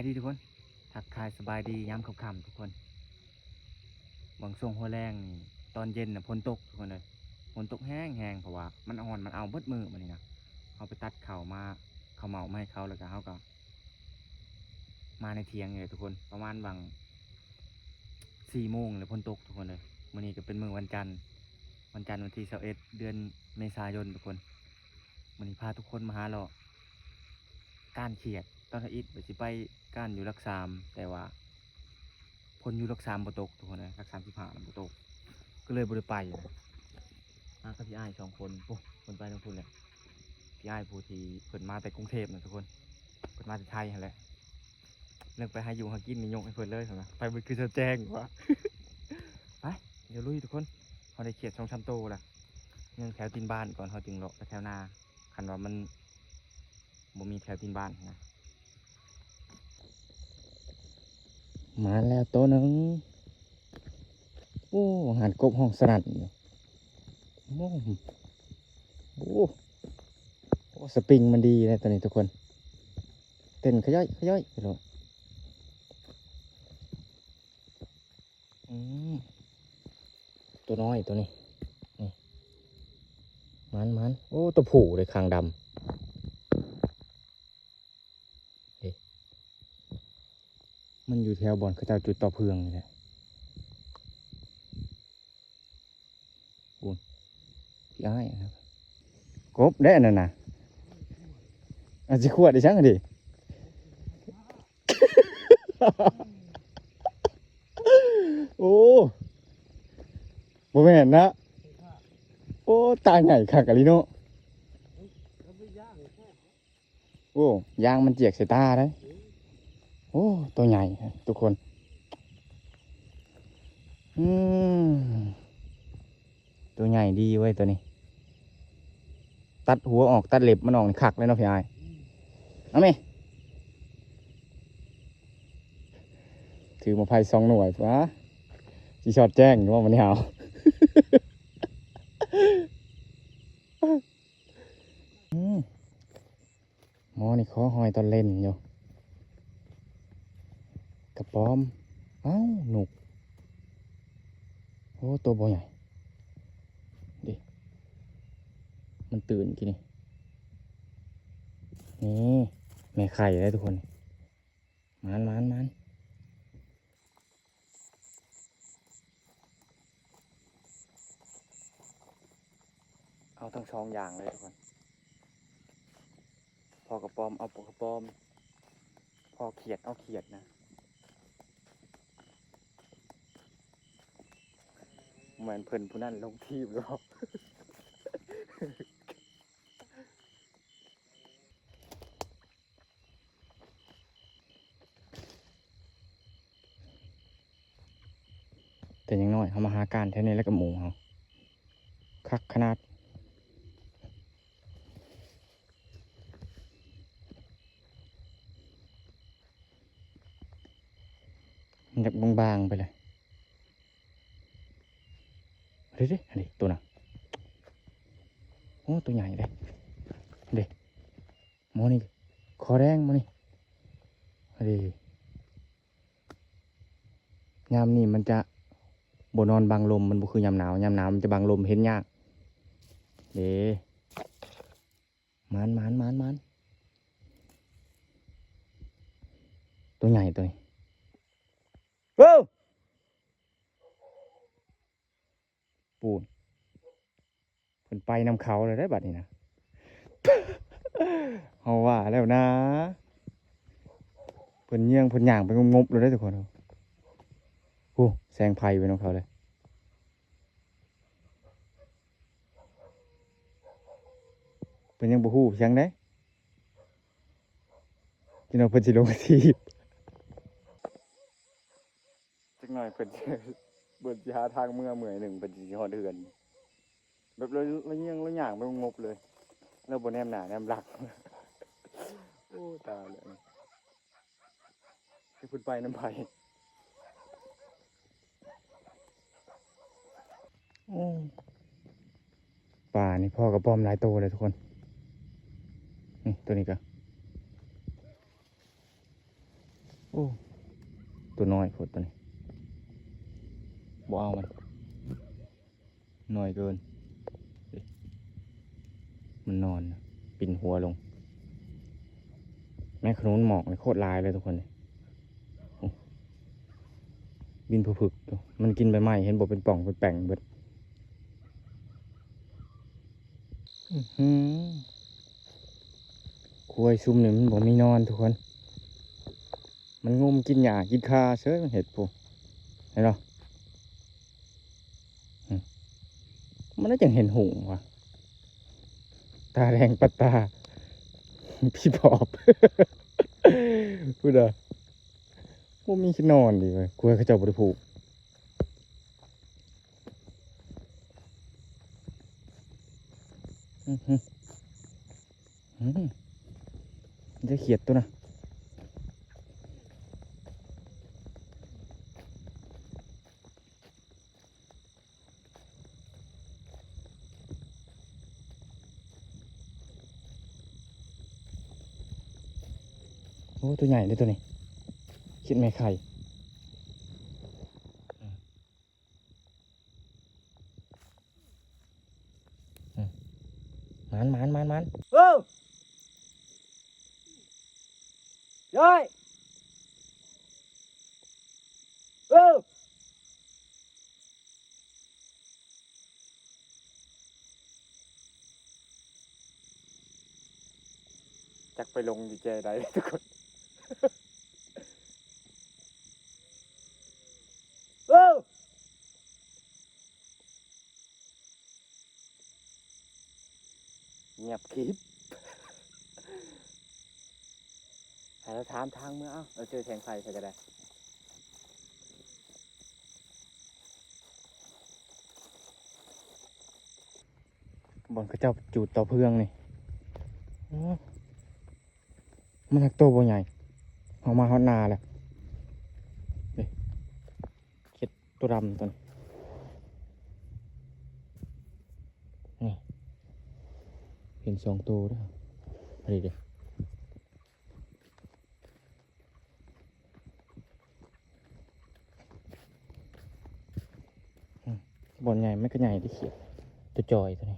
ดีทุกคนทักทายสบายดีย้ำค่ำๆทุกคนบางช่วงหัวแรงตอนเย็นน่ะฝนตกทุกคนเลยฝนตกแห้งเพราะว่ามันอ่อนมันเอาเบิดมือมันนี่นะเขาไปตัดเข่ามาเขาเมาไม่ให้เขาแล้วก็เขาก็มาในเทียงเลยทุกคนประมาณบาง4 โมงเลยฝนตกทุกคนเลยวันนี้ก็เป็นมื้อวันจันทร์วันที่21เดือนเมษายนทุกคนวันนี้พาทุกคนมาหาเราก้านเขียดตอนอิดไปสิไปก้านอยู่รักษามแต่ว่าพลอยู่รักษามบ่ตกทุกคนเลยรักษาม15บ่ตกก็เลยบ่ได้ไปมากับพี่อ้าย2 คนโอ้คนไปทั้งคนเลยพี่อ้ายผู้ที่เพิ่นมาแต่กรุงเทพนะทุกคนเพิ่นมาจากไทยนั่นแหละเรื่องไปหาอยู่หากินนี่ยกให้เพิ่นเลยนะไปมันคือจะแจ้งว่า ไปเดี๋ยวลุยทุกคนเขาได้เขียด2-3 โตละยังแถวตีนบ้านก่อนเขาจึงเลาะไปแถวนาคันว่ามันบ่มีแถวตีนบ้านนะมาแล้วโตนึงโอ้หันกบห้องสนั่นอยู่โอ้โหสปริงมันดีเลยตอนนี้ทุกคนเต้นขย่อยไปเลยตัวน้อยตัวนี้นี่มันโอ้ตัวผู้เลยคางดำมันอยู่แถวบ่อนเขาเจ้าจุดต่อเพืองนี่แหละพี่อ้ายครับกบได้นั่นน่ะอาจจะขวดได้ช่างกันดิ โอ้บ่แม่นนะโอ้ตาใหญ่คักอะลิโนโอ้ยางมันเจียกใส่ตาได้โอ้ตัวใหญ่ทุกคนตัวใหญ่ดีเว้ยตัวนี้ตัดหัวออกตัดเล็บมันออกคักเลยเนาะพี่อ้ายเอาไหมถือมาไพ่2 หน่วยวะสีชอดแจ้งว่ามันนี่เอาหมอนี่ขอหอยตอนเล่นอยู่กระป๋อมเอ้าหนุกโอ้ตัวบ่ใหญ่ดิมันตื่นกี่นี่นี่แม่ไข่เลยทุกคนมันเอาทั้ง2 อย่างเลยทุกคนพอกระป๋อมเอากระป๋อมพอเขียดเอาเขียดนะเหมือนเพิ่นผู้นั้นลงทีบหรอกแต่ยังน้อยเขามาหาการแท่นี้แล้วก็หมูเขาคักขนาดมันจะบางๆไปเลยดิอันนี้ตัวน่ะโอ้ตัวใหญ่เลยเด็กโมนี่คอแดงโมนี่ดิยามนี่มันจะบนอนบังลมมันบ่คือยามหนาวยามหนาวมันจะบังลมเห็นยากเด้มันตัวใหญ่ตัวนี้เอ้าปูนเพิ่นไปนำเขาเลยได้บัดนี้นะ เอาว่าแล้วนะเพิ่นเยี่ยงเพิ่นย่างไปงบๆเลยได้ทุกคนโอ้แซงไพ่ไปน้องเขาเลยเพิ่นยังบ่ฮู้ยังได้ที่น้องเพิ่นสิลงทีบจักหน่อยเพิ่นเบิ่นสิหาทางเมื่อยหนึ่งเพิ่นสิฮอดเฮือนแบบเราเยี่ยงเราย่างไปงบเลยแล้วบ่แนมหน้าแนมหลังโอ้ตายเลยที่เพิ่นไปน้ำไผป่านี่พ่อกับป้อมหลายโตเลยทุกคนนี่ตัวนี้ก็ โอ้ตัวน้อยโคตรตัวนี้บ่เอามันน้อยเกินมันนอนปิ่นหัวลงแม่ขนุนหมอกเลยโคตรลายเลยทุกคนเลยบินผึกๆมันกินใบไม้เห็นบอกเป็นป่องเป็นแป่งเบิดกล้วยซุ่มเนี่ยมันบอกมีนอนทุกคนมันงมกินหญ้ากินคาเฉยมันเห็ดปูเห็นหรอมันน่าจะเห็นหงว่ะตาแดงปัตตาพี่ปอบพูดอ่ะพวกมีขี้นอนดีเลยกล้วยเขาเจ้าบริผูกจะเขียดตัวนะโอ้ตัวใหญ่เลยตัวนี้คิดไม่ไข่มันเอ้ยายเอ้จักไปลงดีเจได้ทุกคนเอ้เงียบคลิปให้เราถามทางเมื่อเราเจอแสงไฟใช่ก็ได้บนกระเจ้าจูดต่อเพื่องนี่มันหักโตบ่ใหญ่ออกมาฮอดนาแล้วนี่เข็ดตัวดำตัวนี้นี่เห็น2 ตัวด้วยอะไรเดี๋ยวบอลใหญ่ไม่ก็ใหญ่ที่เขียดตัวจอยตัวนี้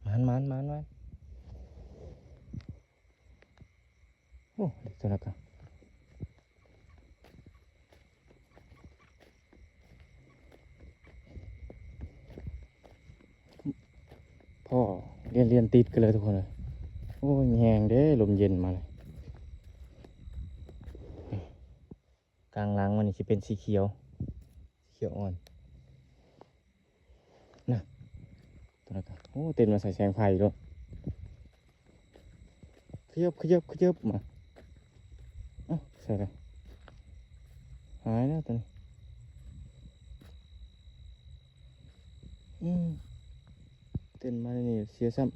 มันโอ้เด็กตัวนั้นกันพ่อเรียนติดกันเลยทุกคนเลยโอ้ยมีแหงเด้ลมเย็นมาเลยกลางหลังมันจะเป็นสีเขียวอ่อนนะตัวนั้นกันโอ้เต็มมาใส่แสงไฟด้วยขยับมาใส่เลยหายแล้วตัวนี้เต้นมานี่เสียซ้ำ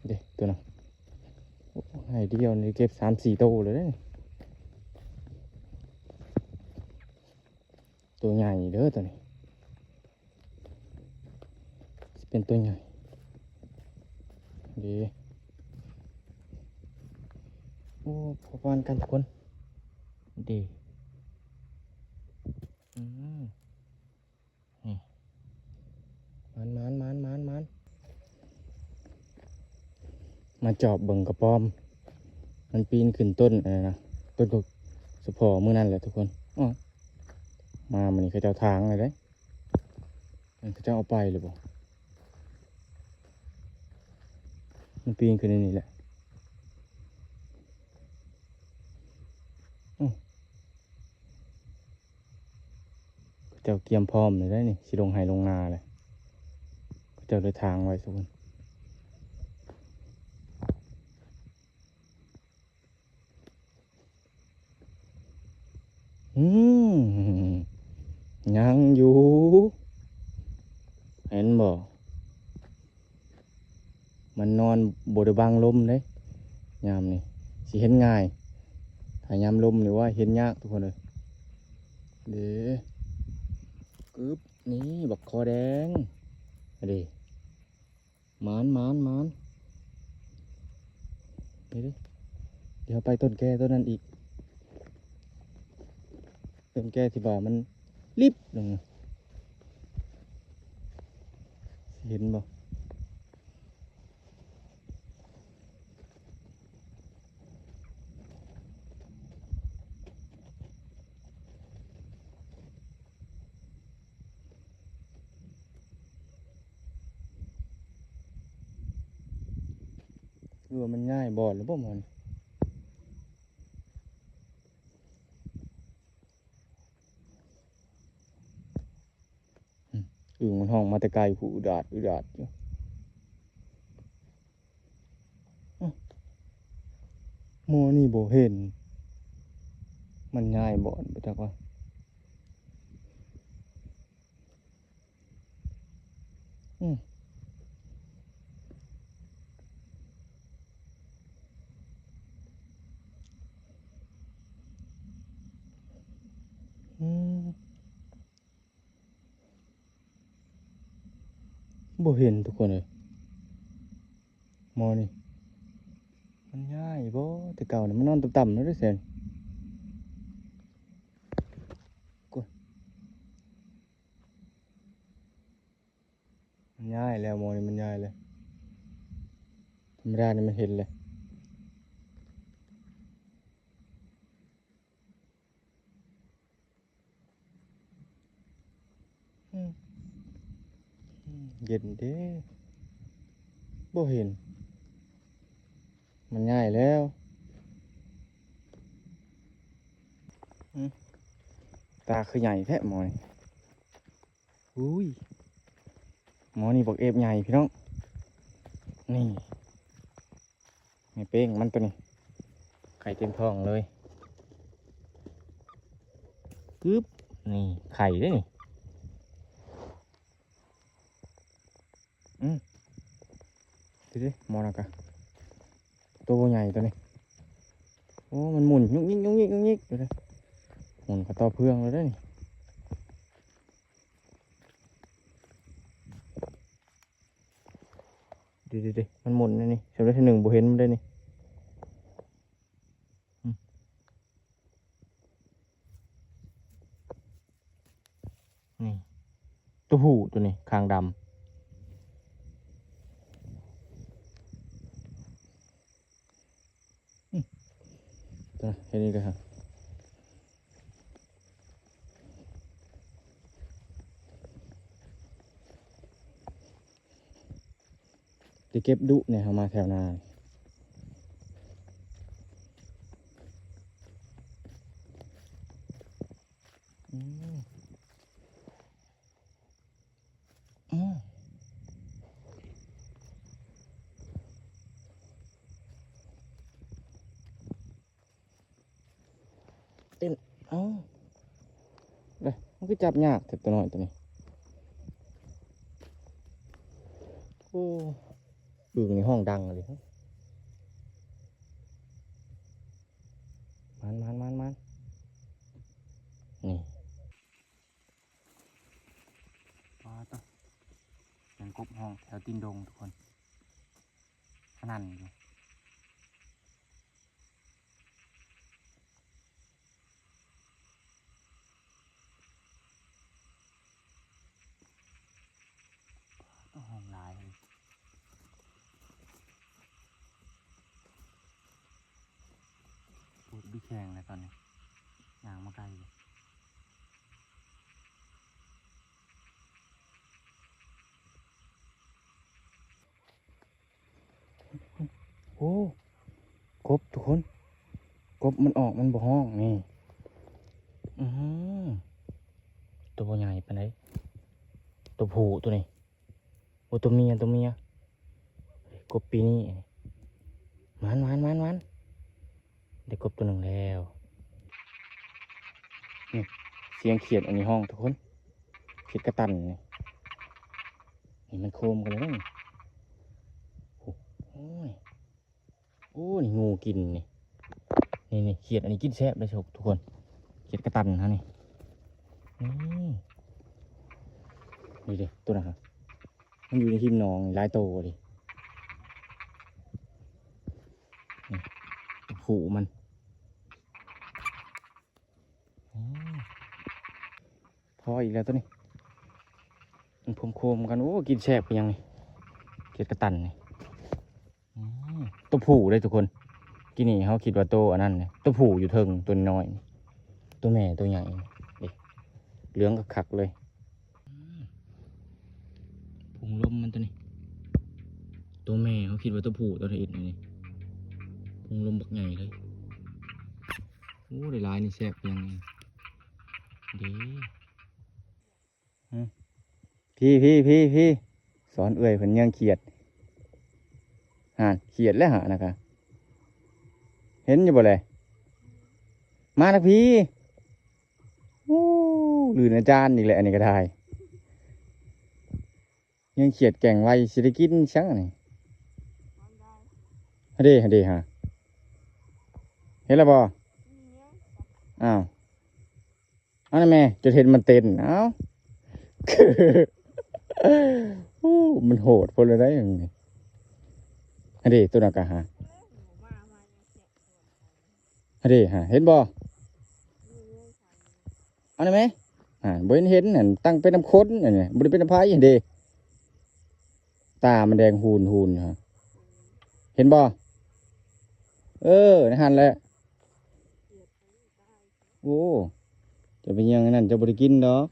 เด็กตัวนั้นให้เดียวนี่เก็บ3-4 ตัวเลยนะตัวใหญ่เด้อตัวนี้เป็นตัวใหญ่ดีโอ้พอปานกันทุกคนดีนี่มันมาจอบเบิ่งกระป้อมมันปีนขึ้นต้นอะไรนะต้นกสะพอมื้อนั่นแหละทุกคนมามันนี่เขาเจ้าทางเลยเด้มันเขาเจ้าเอาไปหรือเปล่ามันปีนขึ้นในนี่แหละเขาเจ้าเกียมพร้อมเลยได้นี่สิลงไห้ลงนาเลยเขาเจ้าเลยทางไว้ทุกคนยังอยู่เห็นบ่มันนอนบไดบังลมเลยยามนี่สิเห็นง่ายท หายามลมหรือว่าเห็นยากทุกคนเลยเด้กึบนี่บักคอแดงเด้มานนี่ดิเดี๋ยวไปต้นแก่ต้นนั้นอีกต้นแก่ที่ว่ามันลิบลงเห็นบ่หรือว่ามันง่ายบอดหรือบ่มันมันห้องมาแต่ไกลผู้อุดาดอยู่หมอนี่บ่เห็นมันง่ายบอดบ่จักว่าอืมบ่เห็นทุกคนเลยหมอนี่มันง่ายบ่แต่เก่านี่มันนอนต่ำๆแล้วเด้อแซนมันง่ายแล้วหมอนี่มันง่ายเลยธรรมดานี่มันเห็นเลยเย็นเด้บ่เห็นมันง่ายแล้วตาคือใหญ่แท้หมอนี่อุ้ยหมอนี่บอกเอฟใหญ่พี่น้องนี่ไม่เป้งมันตัวนี้ไข่เต็มท้องเลยกึ๊บนี่ไข่ด้วยนี่ดิมองนะกะตัวใหญ่ตัวนี้โอ้มันหมุนยุกยิกดูเลยหมุนกับต่อเพื่องเลยได้นี่ดิมันหมุนนี่สำหรับที่หนึ่งบุเห็นมันได้นี่นี่ตัวหูตัวนี้คางดำตัวนี้แค่นี้ก็ครับที่เก็บดุเนี่ยเอามาแถวนาเต้นเลยมันก็จับยากแต่ตัวน้อยตัวนี้โอ้ในห้องดังเลยมันนี่ว้าต้องเสียงกบห้องแถวตีนดงทุกคนขนาดนี้ต้องห้องลายเลยปวดบีแข็งเลยตอนนี้ยางมาไกลเลยโอ้กบทุกคนกบมันออกมันบ่ห้องนี่ตัวใหญ่ปานไหนตัวผู้ตัวนี้โอ้ตัวเมียกบปีนี้มันได้กบตัวหนึ่งแล้วนี่เสียงเขียดอันนี้ห้องทุกคนเขียดกระตันนี่มันโคมกันเลยนี่โอ้ยนี่งูกินนี่ นี่เขียดอันนี้กินแซ่บได้ทุกคนเขียดกระตันฮะนี่นี่ดิตัวนะครับมันอยู่ในหิมหนองหลายโตดินี่ผูมันพออีกแล้วตัวนี้มันโคมๆกันโอ้กินแซ่บไปยังนี่เขียดกระตันนี่ตัวผูเลยทุกคนกินนี่เขาคิดว่าตัวอันนั้นเนี่ยตัวผูอยู่เทิงตัวน้อยตัวแม่ตัวใหญ่ดิเหลืองคักเลยพุงลมมันตัวนี้ตัวแม่เขาคิดว่าตัวผูตัวนี้นี่พุงลมบักใหญ่เลยโอ้ได้ลายนี่แซ่บยังดีพี่สอนเอื่อยเพิ่นยังเขียดเขียดแล้วนะครับเห็นอยู่บ่เลยมาทักพี่โอ้ลืนอาจารย์อีกแหละอันนี้ก็ได้ยังเขียดแก่งไว้สิได้กินชังอันนี้ฮะเด้ฮะเห็นแล้วบ่อ้าวอันนั้นแม่จะเห็นมันเต้นเอ้า มันโหดพอเลยได้ยังไงฮะเด้ตัวนักกะฮะฮะเด้ฮะเห็นบ่อันนั้นไหมบ่เห็นนั่นตั้งเป็นน้ำข้นอันนี้บ่ได้เป็นน้ำพายเด้ตามันแดงหูนฮะเห็นบ่ในหันแหละโอ้จะเป็นยังไงนั่นจะบ่ได้กินดอก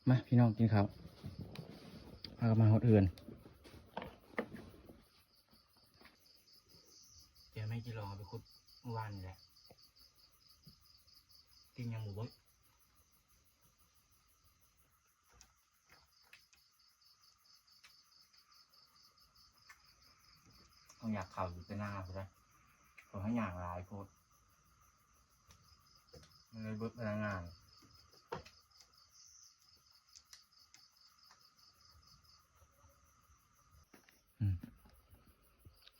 มาพี่น้องกินข้าวเอามาหดเอือนเดี๋ยวไม่กี่รอไปขุดเมื่อวานนี่แหละกินยังหมูบดต้องอยากเข่าอยู่แต่หน้าไปเลยผมให้อย่างลายโคตรมันเลยเบิกพลังงาน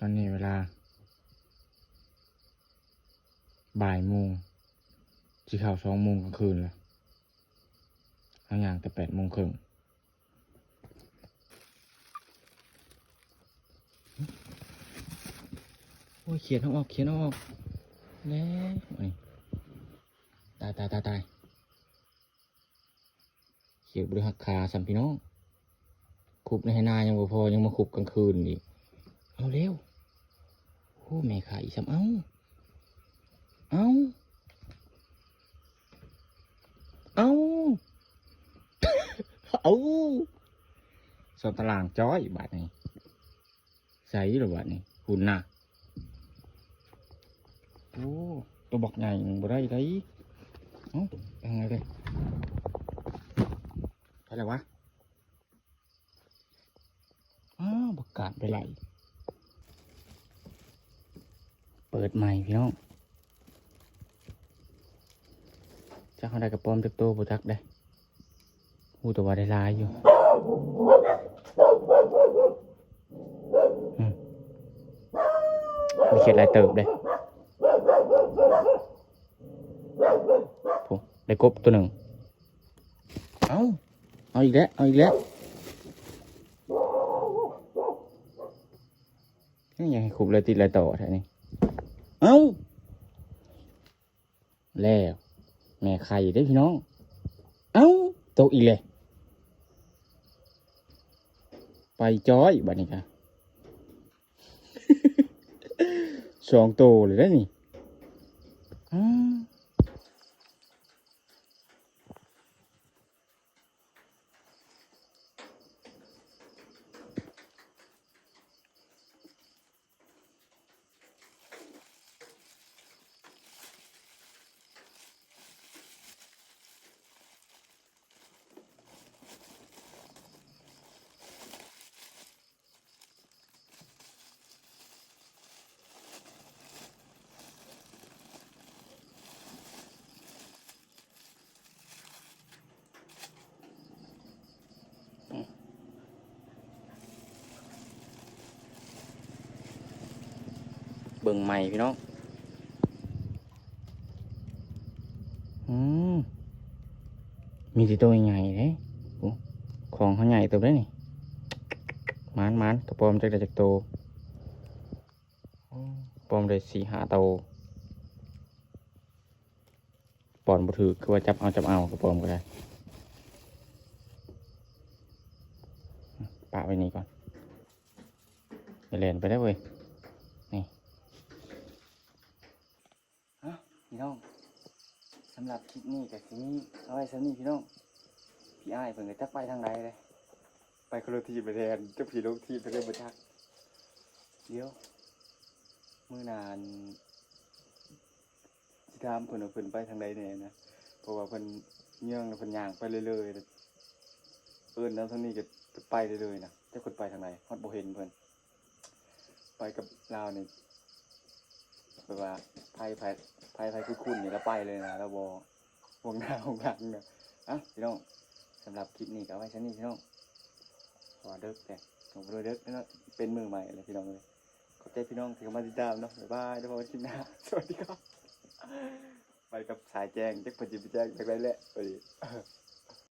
ตอนนี้เวลาบ่าย โมงจีข่าว2 โมงกลางคืนเลยทั้งอย่างแต่8 โมงครึ่งโอ้ยเขียนออกแล้วตายเขียนบริหักขาสัมพี่น้องขุบในนายังบ่พอยังมาขุบกลางคืนอีกเอาเร็วโอ้แม่ไข่ซ้ำเอาสอนตารางจ้อยบาทนี้ใส่หรือบาทนี้หุ่นน่ะโอ้ตัวบอกใหญ่บ่ได้ยังไงเลยไปแล้ววะประกาศไปไหลเปิดใหม่พี่น้องจะเขาได้กระป๋อมเต็มโตบุจักได้หูตัวว่าได้ลายอยู่มีเขียดลายเติบเลยได้กบตัวหนึ่งเอาอีกแล้วยังให้ขุบเลยติดลายต่อแท่นี้แล้วแม่ไข่ได้พี่น้องโตอีกเลยไปจ้อยบัดนี้ค่ะ2 โตเลยได้นี่ บิ่งใหม่พี่น้องมีที่ตัวใหญ่เด้โอ้ของเขาใหญ่ตัวได้นี่มันกระปอมจักได้จักโตปอมได้4-5 โตปอนบ่ถือคือว่าจับเอากระปอมก็ได้ปะไว้นี่ก่อนไปเล่นไปได้เว้ยนี่พี่น้องสำหรับคลิปนี้กับคลิปนี้เอาไว้สำนี้พี่น้องพี่อ้ายเพิ่นก็จักไปทางใดเลยไปคนละทีไปแทนเจ้าผีลงทีไปเรื่อยบ่จักเดี๋ยวมื้อนานสิถามเพิ่นว่าเพิ่นไปทางใดแน่นะเพราะว่าเพิ่นเยื่องแล้วเพิ่นย่างไปเรื่อยๆเอิ้นแล้วทางนี้ก็ไปเรื่อยๆนะเจ้าเพิ่นไปทางใดฮอดบ่เห็นเพิ่นไปกับลาวนี่แบบว่าไผคุ้นๆนี่แล้วไปเลยนะแล้วบ่วงหน้าวงหลังนะพี่น้องสำหรับคลิปนี้ก็เอาไว้ชั้นนี้พี่น้องขอเด้อแต่ผมโดยเด้อนะเป็นมือใหม่เลยพี่น้องเลยขอบใจพี่น้องที่เข้ามาติดตามเนาะบ๊ายบายเดี๋ยวพบกันคลิปหน้าสวัสดีครับไปกับสายแจ้งจักเพิ่นสิไปแจ้งจักได้แหละสวัสดี